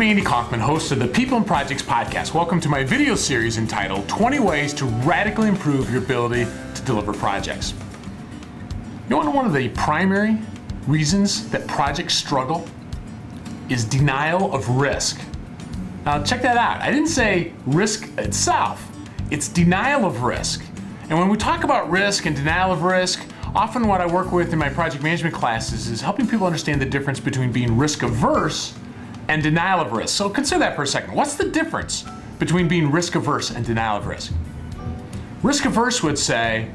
I'm Andy Kaufman, host of the People and Projects podcast. Welcome to my video series entitled 20 Ways to Radically Improve Your Ability to Deliver Projects. You know, one of the primary reasons that projects struggle is denial of risk. Now check that out. I didn't say risk itself. It's denial of risk. And when we talk about risk and denial of risk, often what I work with in my project management classes is helping people understand the difference between being risk averse and denial of risk. So consider that for a second. What's the difference between being risk averse and denial of risk? Risk averse would say,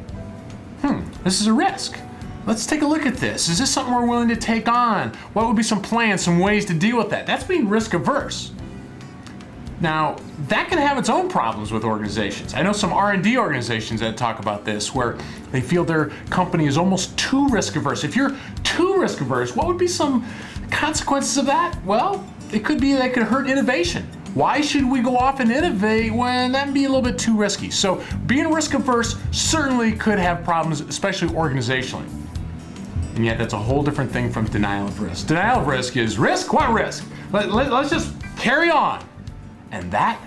this is a risk. Let's take a look at this. Is this something we're willing to take on? What would be some plans, some ways to deal with that? That's being risk averse. Now, that can have its own problems with organizations. I know some R&D organizations that talk about this where they feel their company is almost too risk averse. If you're too risk averse, what would be some consequences of that? Well, it could be that it could hurt innovation. Why should we go off and innovate when that would be a little bit too risky? So being risk averse certainly could have problems, especially organizationally. And yet that's a whole different thing from denial of risk. Denial of risk is risk? What risk? Let's just carry on. And that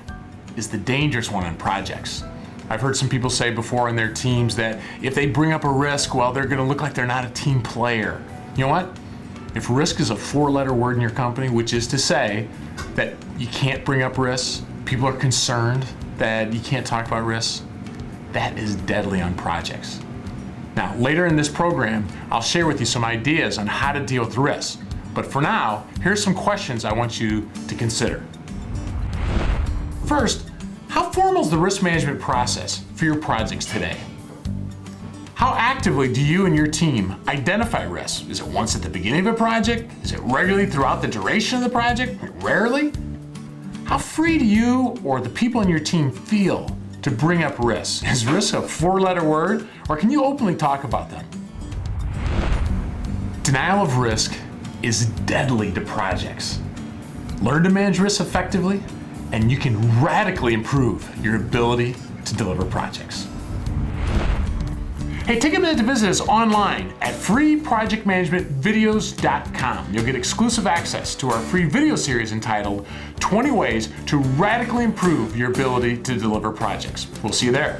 is the dangerous one on projects. I've heard some people say before in their teams that if they bring up a risk, well, they're gonna look like they're not a team player. You know what? If risk is a 4-letter word in your company, which is to say that you can't bring up risks, people are concerned that you can't talk about risks, that is deadly on projects. Now, later in this program, I'll share with you some ideas on how to deal with risks. But for now, here's some questions I want you to consider. First, how formal is the risk management process for your projects today? How actively do you and your team identify risks? Is it once at the beginning of a project? Is it regularly throughout the duration of the project? Rarely? How free do you or the people in your team feel to bring up risks? Is risk a 4-letter word, or can you openly talk about them? Denial of risk is deadly to projects. Learn to manage risks effectively, and you can radically improve your ability to deliver projects. Hey, take a minute to visit us online at freeprojectmanagementvideos.com. You'll get exclusive access to our free video series entitled 20 Ways to Radically Improve Your Ability to Deliver Projects. We'll see you there.